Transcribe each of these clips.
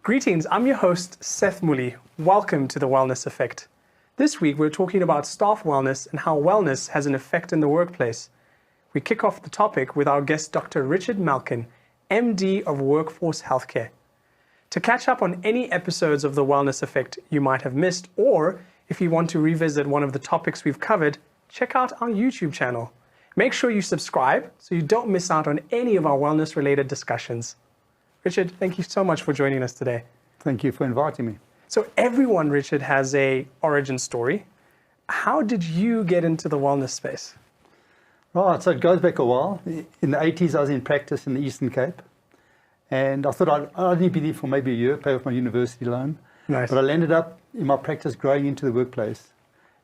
Greetings, I'm your host, Seth Mulli. Welcome to The Wellness Effect. This week, we're talking about staff wellness and how wellness has an effect in the workplace. We kick off the topic with our guest, Dr. Richard Malkin, MD of Workforce Healthcare. To catch up on any episodes of The Wellness Effect you might have missed, or if you want to revisit one of the topics we've covered, check out our YouTube channel. Make sure you subscribe so you don't miss out on any of our wellness-related discussions. Richard, thank you so much for joining us today. Thank you for inviting me. So everyone, Richard, has a origin story. How did you get into the wellness space? Right, so it goes back a while. In the 80s, I was in practice in the Eastern Cape. And I thought I'd only be there for maybe a year, pay off my university loan. Nice. But I landed up in my practice growing into the workplace.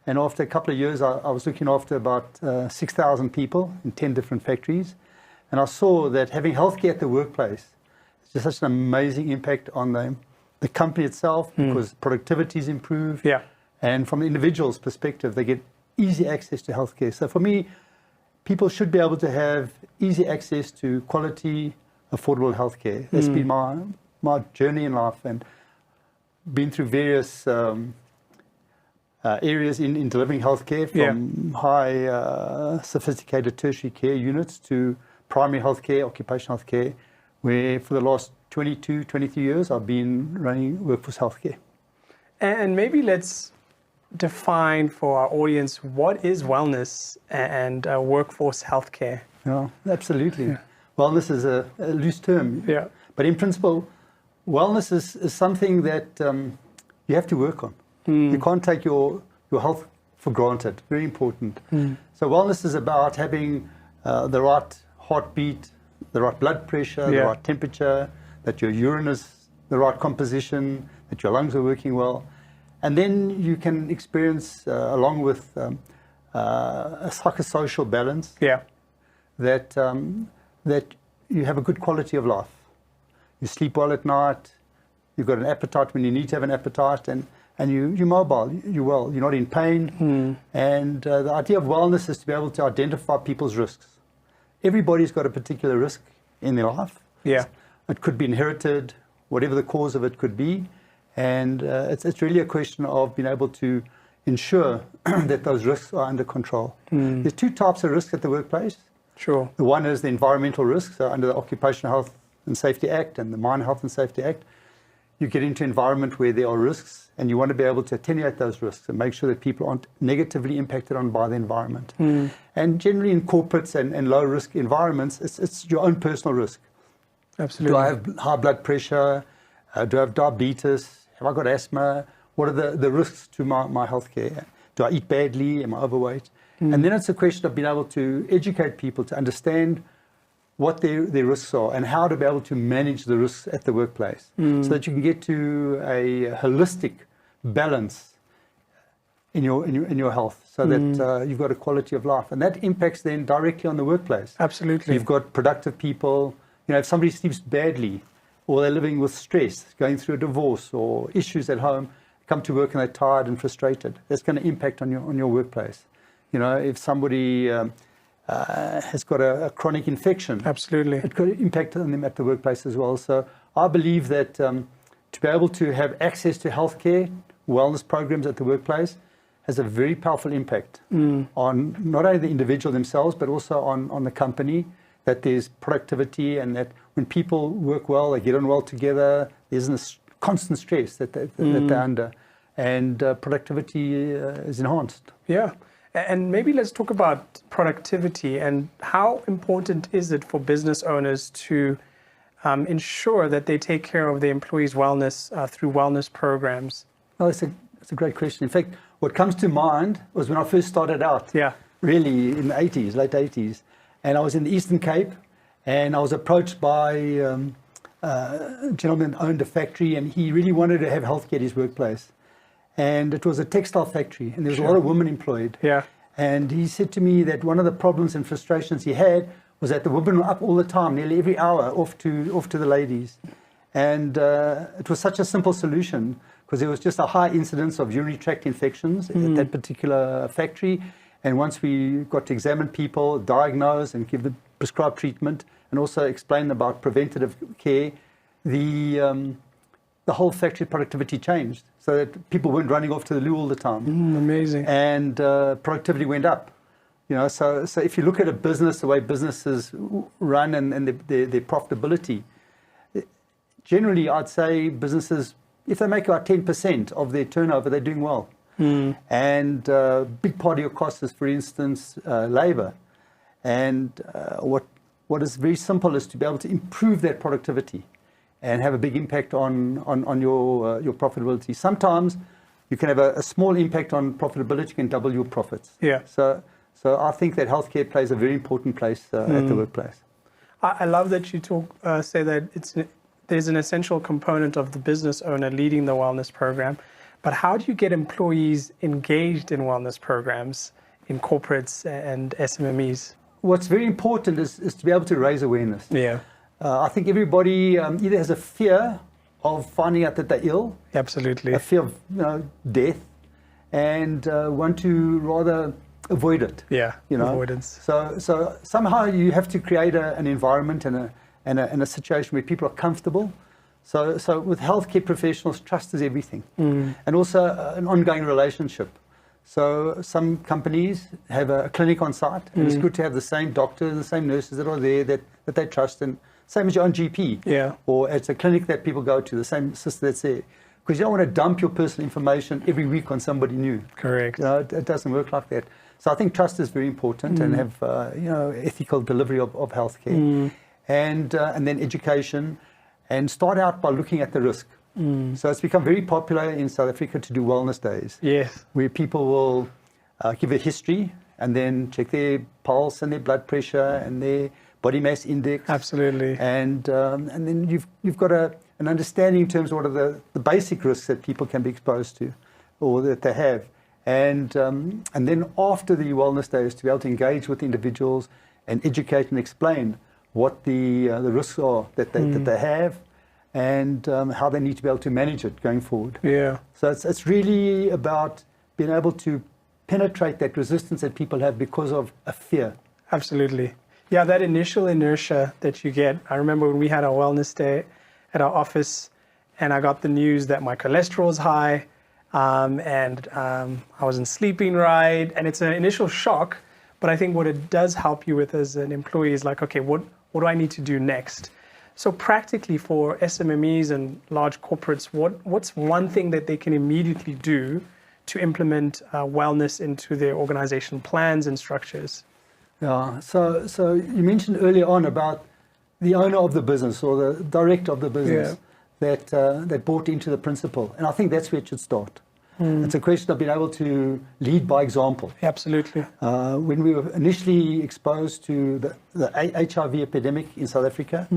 And after a couple of years, I was looking after about 6,000 people in 10 different factories. And I saw that having healthcare at the workplace is such an amazing impact on the company itself because productivity is improved. Yeah. And from the individual's perspective, they get easy access to healthcare. So for me, people should be able to have easy access to quality, affordable healthcare. That's been my journey in life, and been through various areas in delivering healthcare, from high sophisticated tertiary care units to primary healthcare, occupational healthcare, where for the last 22, 23 years, I've been running workforce healthcare. And maybe let's define for our audience, what is wellness and workforce healthcare? Yeah, absolutely. Yeah. Wellness is a loose term. Yeah. But in principle, wellness is something that you have to work on. You can't take your health for granted. Very important. So wellness is about having the right heartbeat, the right blood pressure, the right temperature, that your urine is the right composition, that your lungs are working well. And then you can experience, along with a psychosocial balance, that you have a good quality of life. You sleep well at night, you've got an appetite when you need to have an appetite, and you're mobile, you're well, you're not in pain. And the idea of wellness is to be able to identify people's risks. Everybody's got a particular risk in their life. Yeah. It could be inherited, whatever the cause of it could be. And it's really a question of being able to ensure that those risks are under control. There's two types of risks at the workplace. Sure. The one is the environmental risks. So under the Occupational Health and Safety Act and the Mine Health and Safety Act, you get into an environment where there are risks, and you want to be able to attenuate those risks and make sure that people aren't negatively impacted on by the environment. And generally in corporates and low-risk environments, it's your own personal risk. Absolutely. Do I have high blood pressure? Do I have diabetes? Have I got asthma? What are the risks to my healthcare? Do I eat badly? Am I overweight? And then it's a question of being able to educate people to understand what their risks are and how to be able to manage the risks at the workplace so that you can get to a holistic balance in your health, so that you've got a quality of life. And that impacts then directly on the workplace. Absolutely. You've got productive people. You know, if somebody sleeps badly, or they're living with stress, going through a divorce or issues at home, come to work and they're tired and frustrated, that's going to impact on your workplace. You know, if somebody has got a chronic infection, absolutely, it could impact on them at the workplace as well. So I believe that to be able to have access to healthcare, wellness programs at the workplace has a very powerful impact on not only the individual themselves, but also on the company, that there's productivity, and that when people work well, they get on well together, there isn't a constant stress that they're under, and productivity is enhanced. Yeah. And maybe let's talk about productivity, and how important is it for business owners to ensure that they take care of their employees' wellness through wellness programs? Well, it's a great question. In fact, what comes to mind was when I first started out, really in the 80s, late 80s, and I was in the Eastern Cape, and I was approached by a gentleman who owned a factory, and he really wanted to have healthcare at his workplace. And it was a textile factory, and there was a lot of women employed. Yeah. And he said to me that one of the problems and frustrations he had was that the women were up all the time, nearly every hour, off to the ladies. And it was such a simple solution, because there was just a high incidence of urinary tract infections at that particular factory. And once we got to examine people, diagnose and give them prescribed treatment, and also explain about preventative care, the the whole factory productivity changed, so that people weren't running off to the loo all the time. Amazing. And productivity went up. So if you look at a business, the way businesses run and their profitability, generally I'd say businesses, if they make about 10% of their turnover, they're doing well. And a big part of your cost is, for instance, labor. And what is very simple is to be able to improve that productivity and have a big impact on your profitability. Sometimes you can have a small impact on profitability, can double your profits. Yeah. So I think that healthcare plays a very important place at the workplace. I love that you say that there's an essential component of the business owner leading the wellness program. But how do you get employees engaged in wellness programs in corporates and SMMEs? What's very important is to be able to raise awareness. Yeah. I think everybody either has a fear of finding out that they're ill, Absolutely. a fear of death, and want to rather avoid it. Yeah, avoidance. So somehow you have to create an environment and a situation where people are comfortable. So with healthcare professionals, trust is everything, and also an ongoing relationship. So some companies have a clinic on site, and it's good to have the same doctors, the same nurses that are there that they trust, and same as your own GP. Yeah. Or it's a clinic that people go to, the same sister that's there. Because you don't want to dump your personal information every week on somebody new. Correct. It doesn't work like that. So I think trust is very important, and have ethical delivery of healthcare, and then education, and start out by looking at the risk. So it's become very popular in South Africa to do wellness days. Yes. Where people will give a history and then check their pulse and their blood pressure and their body mass index. Absolutely. And then you've got an understanding in terms of what are the basic risks that people can be exposed to, or that they have. And then after the wellness days, to be able to engage with individuals and educate and explain what the risks are that they have, and how they need to be able to manage it going forward. Yeah. So it's really about being able to penetrate that resistance that people have because of a fear. Absolutely. Yeah, that initial inertia that you get. I remember when we had our wellness day at our office, and I got the news that my cholesterol was high, and I wasn't sleeping right, and it's an initial shock. But I think what it does help you with as an employee is like, okay, what do I need to do next? So practically for SMMEs and large corporates, what's one thing that they can immediately do to implement wellness into their organization plans and structures? Yeah, so you mentioned earlier on about the owner of the business or the director of the business that bought into the principle. And I think that's where it should start. It's a question of being able to lead by example. Absolutely. When we were initially exposed to the HIV epidemic in South Africa,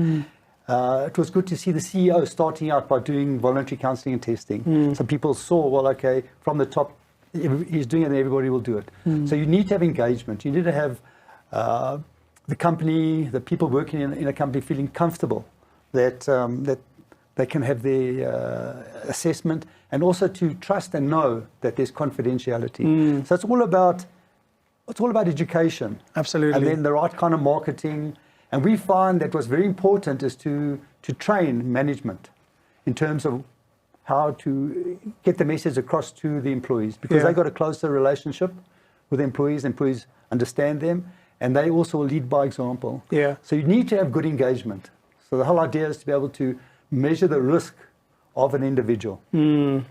it was good to see the CEO starting out by doing voluntary counseling and testing. So people saw, well, okay, from the top, he's doing it and everybody will do it. So you need to have engagement. You need to have the company, the people working in a company feeling comfortable that they can have their assessment, and also to trust and know that there's confidentiality. So it's all about education. Absolutely. And then the right kind of marketing. And we find that what's very important is to train management in terms of how to get the message across to the employees, because they've got a closer relationship with the employees understand them, and they also lead by example. Yeah. So you need to have good engagement. So the whole idea is to be able to measure the risk of an individual. And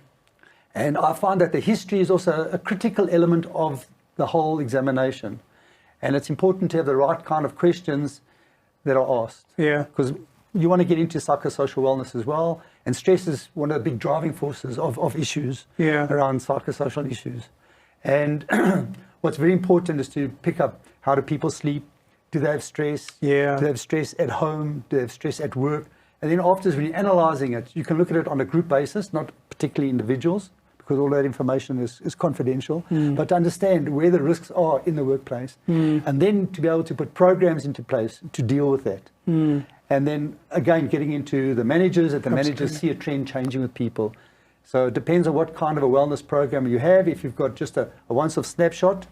I find that the history is also a critical element of the whole examination. And it's important to have the right kind of questions that are asked. Yeah. Because you want to get into psychosocial wellness as well. And stress is one of the big driving forces of issues around psychosocial issues. And what's very important is to pick up, how do people sleep? Do they have stress? Yeah. Do they have stress at home? Do they have stress at work? And then afterwards, when you're analyzing it, you can look at it on a group basis, not particularly individuals, because all that information is confidential, but to understand where the risks are in the workplace, and then to be able to put programs into place to deal with that. And then, again, getting into the managers, that the managers see a trend changing with people. So it depends on what kind of a wellness program you have. If you've got just a once-off snapshot,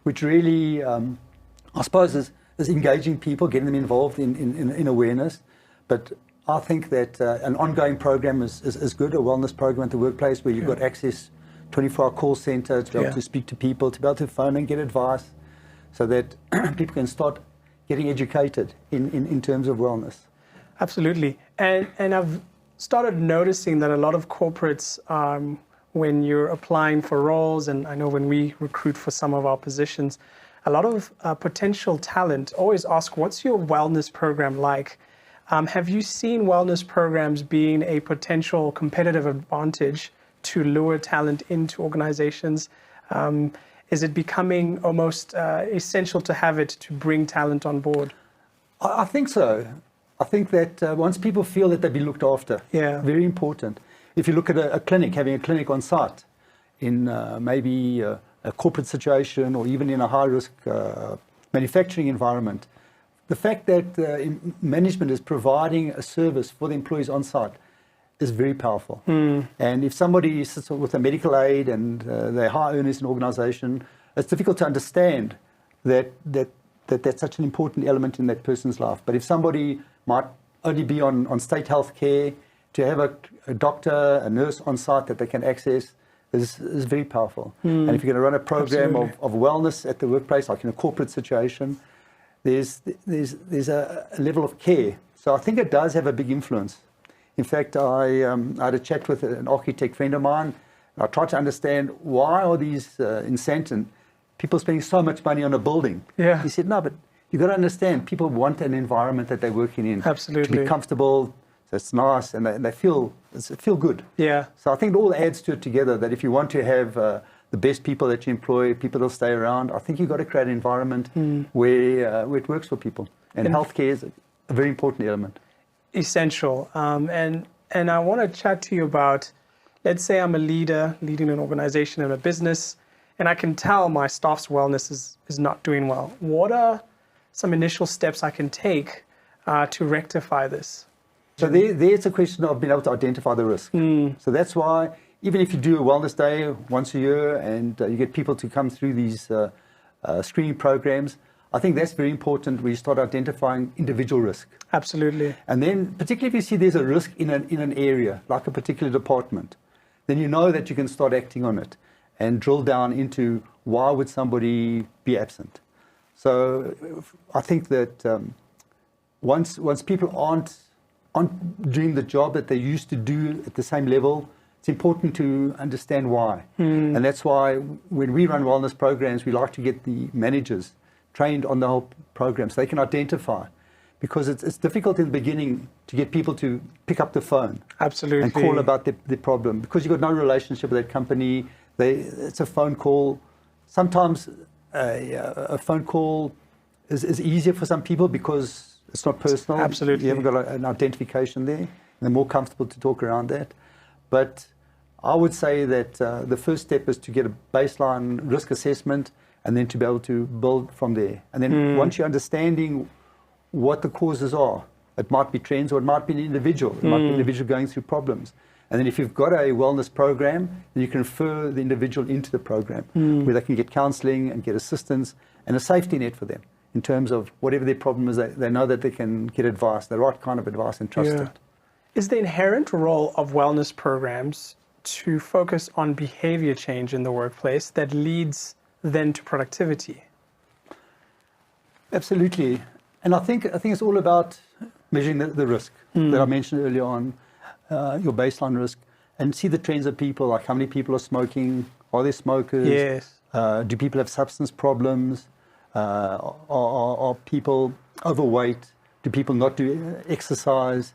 which really, I suppose, is engaging people, getting them involved in awareness. But I think that an ongoing program is good, a wellness program at the workplace where you've got access, 24-hour call center to be able to speak to people, to be able to phone and get advice, so that people can start getting educated in terms of wellness. Absolutely. And I've started noticing that a lot of corporates, when you're applying for roles, and I know when we recruit for some of our positions, a lot of potential talent always ask, what's your wellness program like? Have you seen wellness programs being a potential competitive advantage to lure talent into organizations? Is it becoming almost essential to have it to bring talent on board? I think so. I think that once people feel that they've been looked after, very important. If you look at a clinic, having a clinic on site in maybe a corporate situation or even in a high-risk manufacturing environment, the fact that management is providing a service for the employees on site is very powerful. And if somebody sits with a medical aid and they're high earners in an organization, it's difficult to understand that that's such an important element in that person's life. But if somebody might only be on state health care, to have a doctor, a nurse on site that they can access is very powerful. And if you're going to run a program of wellness at the workplace, like in a corporate situation, there's a level of care. So I think it does have a big influence. In fact, I had a chat with an architect friend of mine, and I tried to understand why are these in Sandton people spending so much money on a building. He said, no, but you've got to understand, people want an environment that they're working in. Absolutely. To be comfortable, so it's nice, and they feel good. So I think it all adds to it together, that if you want to have the best people that you employ, people will stay around, I think you've got to create an environment where it works for people. And healthcare is a very important element. Essential. And I want to chat to you about, let's say I'm a leader, leading an organization and a business, and I can tell my staff's wellness is not doing well. What are some initial steps I can take to rectify this? So there's a question of being able to identify the risk. So that's why, even if you do a wellness day once a year and you get people to come through these screening programs, I think that's very important where you start identifying individual risk. Absolutely. And then, particularly if you see there's a risk in an area, like a particular department, then you know that you can start acting on it and drill down into why would somebody be absent. So I think that once people aren't doing the job that they used to do at the same level, it's important to understand why. And that's why when we run wellness programs, we like to get the managers trained on the whole program so they can identify. Because it's difficult in the beginning to get people to pick up the phone. Absolutely. And call about the problem. Because you've got no relationship with that company. It's a phone call. Sometimes a phone call is easier for some people because it's not personal. Absolutely. You haven't got an identification there. And they're more comfortable to talk around that. But I would say that the first step is to get a baseline risk assessment and then to be able to build from there. And then once you're understanding what the causes are, it might be trends or it might be an individual. It might be an individual going through problems. And then if you've got a wellness program, then you can refer the individual into the program where they can get counseling and get assistance and a safety net for them in terms of whatever their problem is, they know that they can get advice, the right kind of advice, and trust it. Is the inherent role of wellness programs to focus on behavior change in the workplace that leads then to productivity? Absolutely. And I think it's all about measuring the risk that I mentioned earlier on, your baseline risk, and see the trends of people, like how many people are smoking, are they smokers? Yes. Do people have substance problems? Are people overweight? Do people not do exercise?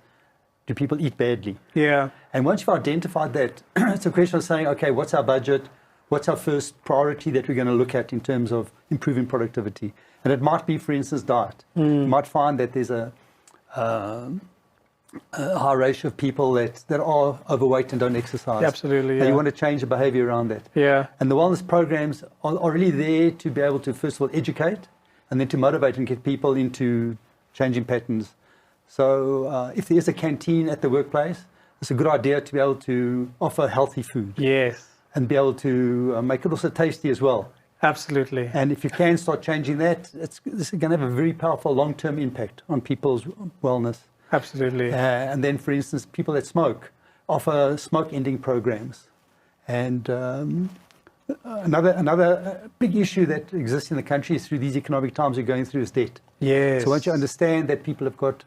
Do people eat badly? Yeah. And once you've identified that, it's a question of saying, okay, what's our budget? What's our first priority that we're going to look at in terms of improving productivity? And it might be, for instance, diet. You might find that there's a high ratio of people that are overweight and don't exercise. Absolutely, and you want to change the behavior around that. Yeah. And the wellness programs are really there to be able to, first of all, educate and then to motivate and get people into changing patterns. So if there's a canteen at the workplace, it's a good idea to be able to offer healthy food. Yes. And be able to make it also tasty as well. Absolutely. And if you can start changing that, this is going to have a very powerful long-term impact on people's wellness. Absolutely. And then, for instance, people that smoke offer smoke-ending programs. And another big issue that exists in the country through these economic times we're going through is debt. Yes. So once you understand that people have got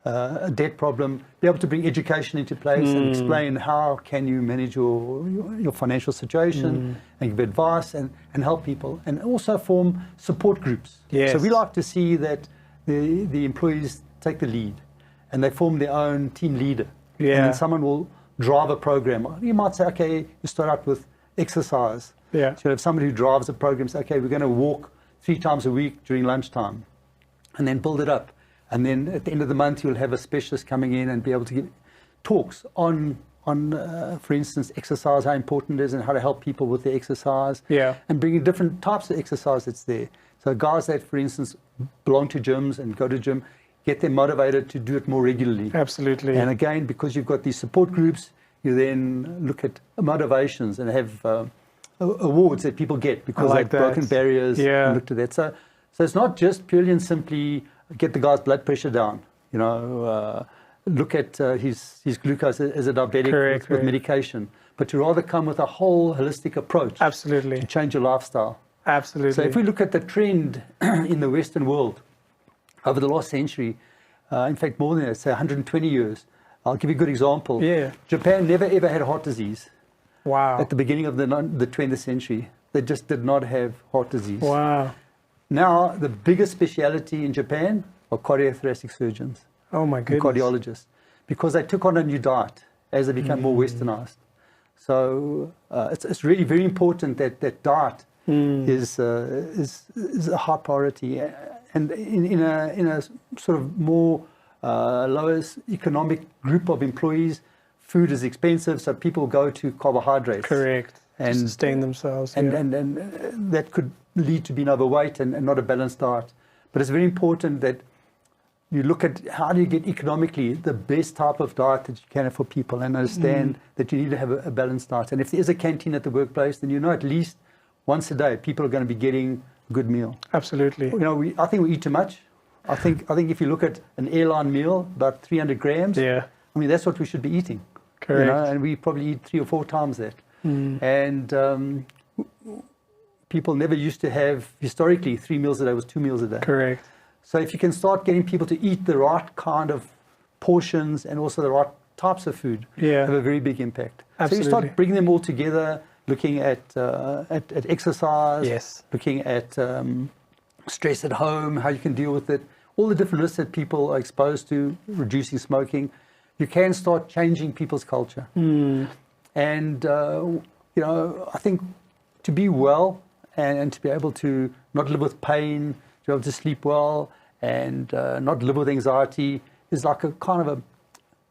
a debt problem, be able to bring education into place and explain how can you manage your financial situation and give advice and help people, and also form support groups. Yes. So we like to see that the employees take the lead and they form their own team leader. Yeah. And then someone will drive a program. You might say, okay, you start out with exercise. Yeah. So you have somebody who drives a program, say, okay, we're going to walk 3 times a week during lunchtime, and then build it up. And then at the end of the month, you'll have a specialist coming in and be able to give talks on for instance, exercise, how important it is and how to help people with the exercise. Yeah. And bringing different types of exercise that's there. So guys that, for instance, belong to gyms and go to gym, get them motivated to do it more regularly. Absolutely. And again, because you've got these support groups, you then look at motivations and have awards that people get because they've broken barriers and looked at that. So it's not just purely and simply get the guy's blood pressure down, look at his glucose as a diabetic with medication, but to rather come with a whole holistic approach. Absolutely. To change your lifestyle. Absolutely. So if we look at the trend in the Western world over the last century, in fact more than that, say 120 years, I'll give you a good example. Yeah. Japan never ever had heart disease. Wow. At the beginning of the 20th century. They just did not have heart disease. Wow. Now, the biggest speciality in Japan are cardiothoracic surgeons. Oh my goodness. And cardiologists. Because they took on a new diet as they became more westernized. So it's really very important that diet is a high priority. And in a sort of more lowest economic group of employees, food is expensive, so people go to carbohydrates. Correct. And to sustain themselves. And that could lead to being overweight and not a balanced diet. But it's very important that you look at how do you get economically the best type of diet that you can have for people, and understand that you need to have a balanced diet. And if there is a canteen at the workplace, then you know at least once a day people are going to be getting a good meal. Absolutely. I think we eat too much. I think if you look at an airline meal, about 300 grams, I mean, that's what we should be eating. Correct. And we probably eat 3 or 4 times that. And people never used to have, historically, 3 meals a day was 2 meals a day. Correct. So if you can start getting people to eat the right kind of portions and also the right types of food, have a very big impact. Absolutely. So you start bringing them all together, looking at exercise, looking at stress at home, how you can deal with it, all the different risks that people are exposed to, reducing smoking. You can start changing people's culture. And, I think to be well and to be able to not live with pain, to be able to sleep well and not live with anxiety is like a kind of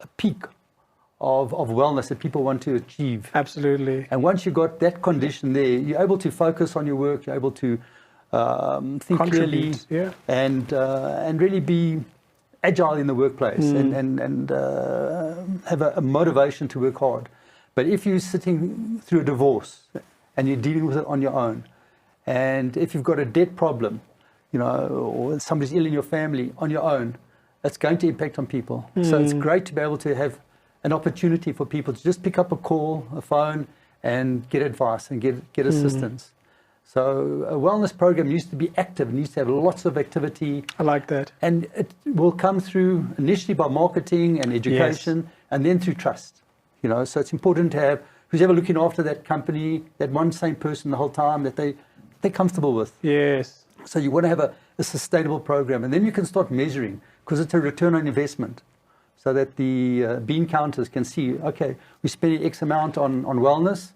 a peak of wellness that people want to achieve. Absolutely. And once you've got that condition there, you're able to focus on your work, you're able to think clearly and really be agile in the workplace and have a motivation to work hard. But if you're sitting through a divorce and you're dealing with it on your own, and if you've got a debt problem, or somebody's ill in your family on your own, it's going to impact on people. So it's great to be able to have an opportunity for people to just pick up a phone and get advice and get assistance. So a wellness program needs to be active, needs to have lots of activity. I like that. And it will come through initially by marketing and education, and then through trust. So it's important to have who's ever looking after that company, that one same person the whole time that they're comfortable with. Yes. So you want to have a sustainable program, and then you can start measuring, because it's a return on investment, so that the bean counters can see, okay, we're spending X amount on wellness,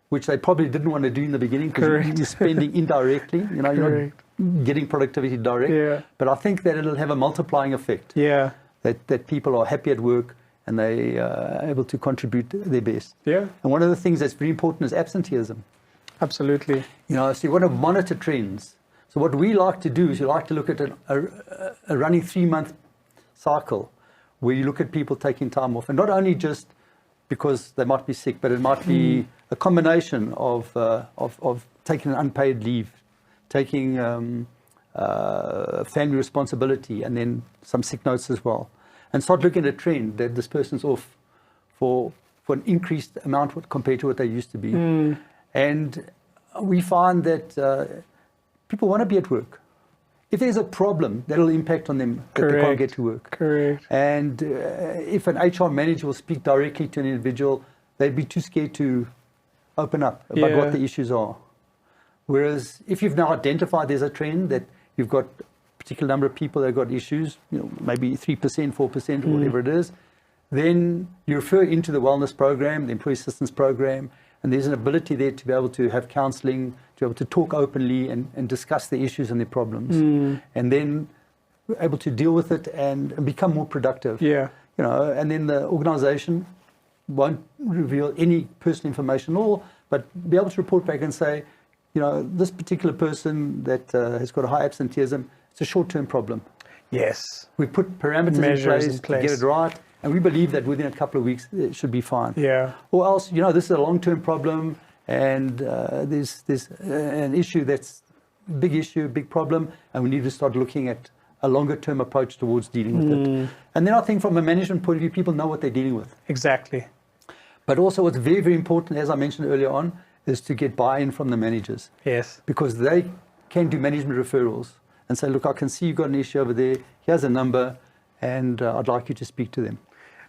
which they probably didn't want to do in the beginning because you're spending indirectly. You're not getting productivity direct. But I think that it'll have a multiplying effect. That people are happy at work and they are able to contribute their best. And one of the things that's very important is absenteeism. Absolutely. So you want to monitor trends. So what we like to do is you like to look at a running 3-month cycle where you look at people taking time off, and not only just because they might be sick, but it might be a combination of taking an unpaid leave, taking family responsibility, and then some sick notes as well. and start looking at a trend that this person's off for an increased amount compared to what they used to be. And we find that people want to be at work. If there's a problem, that'll impact on them that they can't get to work. Correct. And if an HR manager will speak directly to an individual, they'd be too scared to open up about what the issues are. Whereas if you've now identified there's a trend that you've got a particular number of people that have got issues, maybe 3%, 4%, or whatever it is, then you refer into the wellness program, the employee assistance program, and there's an ability there to be able to have counseling, to be able to talk openly and discuss the issues and the problems, and then able to deal with it and become more productive. And then the organization won't reveal any personal information at all, but be able to report back and say, this particular person that has got a high absenteeism, it's a short-term problem. Yes. We put parameters in place to get it right, and we believe that within a couple of weeks it should be fine. Or else, this is a long-term problem, and there's an issue that's a big issue, big problem, and we need to start looking at a longer-term approach towards dealing with it. And then I think from a management point of view, people know what they're dealing with. Exactly. But also what's very, very important, as I mentioned earlier on, is to get buy-in from the managers. Yes. Because they can do management referrals and say, look, I can see you've got an issue over there. Here's a number, and I'd like you to speak to them.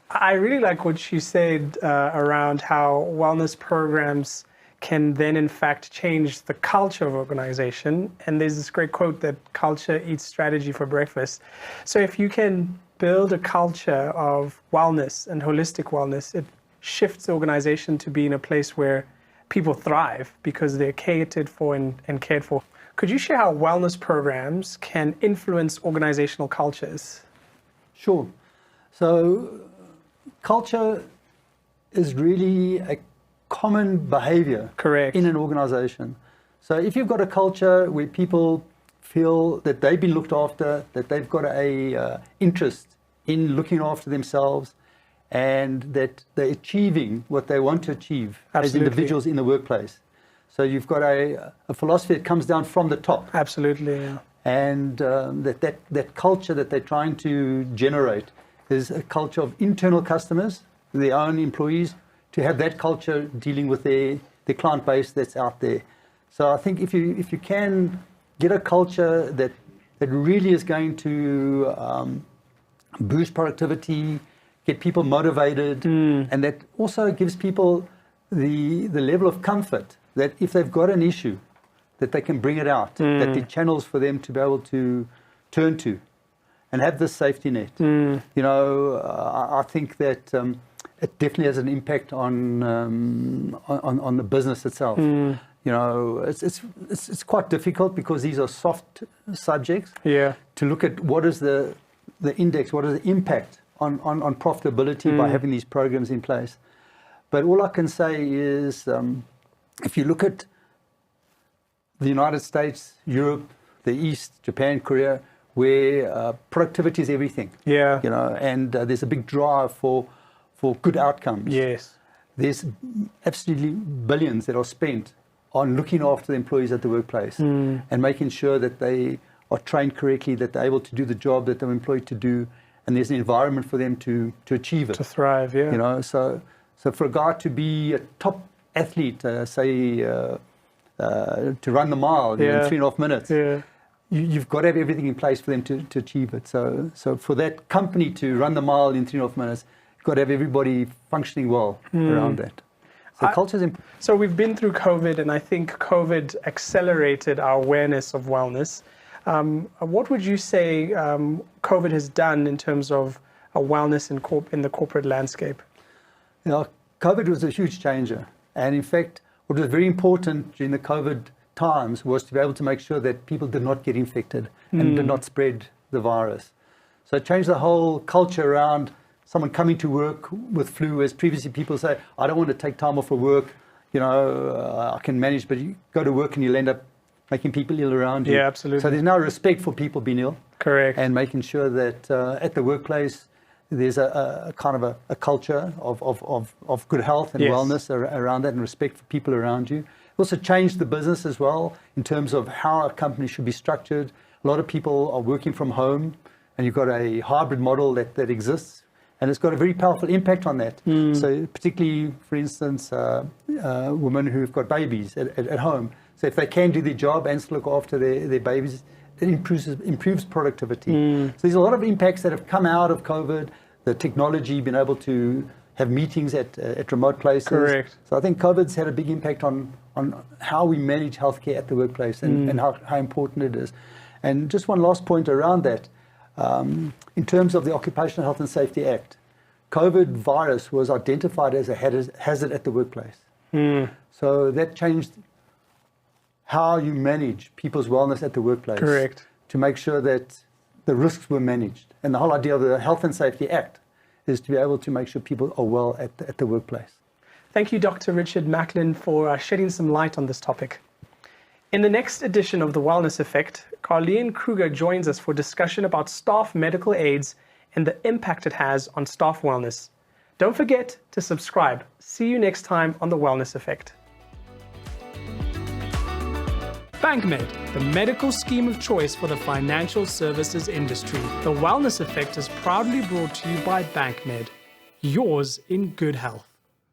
I really like what you said around how wellness programs can then, in fact, change the culture of organization. And there's this great quote that culture eats strategy for breakfast. So if you can build a culture of wellness and holistic wellness, it shifts the organization to be in a place where people thrive because they're catered for and cared for. Could you share how wellness programs can influence organizational cultures? Sure. So culture is really a common behavior in an organization. So if you've got a culture where people feel that they've been looked after, that they've got a interest in looking after themselves, and that they're achieving what they want to achieve as individuals in the workplace. So you've got a philosophy that comes down from the top. And that culture that they're trying to generate is a culture of internal customers, their own employees, to have that culture dealing with their client base that's out there. So I think if you can get a culture that really is going to boost productivity, get people motivated, and that also gives people the level of comfort that if they've got an issue, that they can bring it out, that there are channels for them to be able to turn to and have this safety net. I think that it definitely has an impact on the business itself. It's quite difficult because these are soft subjects to look at what is the index, what is the impact on profitability by having these programs in place. But all I can say is if you look at the United States, Europe, the East, Japan, Korea, where productivity is everything, and there's a big drive for good outcomes. There's absolutely billions that are spent on looking after the employees at the workplace and making sure that they are trained correctly, that they're able to do the job that they're employed to do, and there's an environment for them to achieve it. To thrive, So for a guy to be a top athlete, to run the mile in 3.5 minutes, you've got to have everything in place for them to achieve it. So for that company to run the mile in 3.5 minutes, you've got to have everybody functioning well around that. So culture's important. So we've been through COVID, and I think COVID accelerated our awareness of wellness. What would you say COVID has done in terms of wellness in the corporate landscape? COVID was a huge changer. And in fact, what was very important during the COVID times was to be able to make sure that people did not get infected and did not spread the virus. So it changed the whole culture around someone coming to work with flu, as previously people say, I don't want to take time off for work, I can manage, but you go to work and you'll end up making people ill around you. Absolutely. So there's now respect for people being ill. And making sure that at the workplace, there's a kind of a culture of good health and wellness around that, and respect for people around you. It also changed the business as well in terms of how a company should be structured. A lot of people are working from home, and you've got a hybrid model that exists, and it's got a very powerful impact on that. So particularly, for instance, women who've got babies at home. So if they can do their job and still look after their babies, it improves productivity. So there's a lot of impacts that have come out of COVID, the technology, being able to have meetings at remote places. Correct. So I think COVID's had a big impact on how we manage healthcare at the workplace and how important it is. And just one last point around that. In terms of the Occupational Health and Safety Act, COVID virus was identified as a hazard at the workplace. So that changed how you manage people's wellness at the workplace. Correct. To make sure that the risks were managed. And the whole idea of the Health and Safety Act is to be able to make sure people are well at the workplace. Thank you, Dr. Richard Malkin, for shedding some light on this topic. In the next edition of The Wellness Effect, Carleen Kruger joins us for discussion about staff medical aids and the impact it has on staff wellness. Don't forget to subscribe. See you next time on The Wellness Effect. Bankmed, the medical scheme of choice for the financial services industry. The Wellness Effect is proudly brought to you by Bankmed, yours in good health.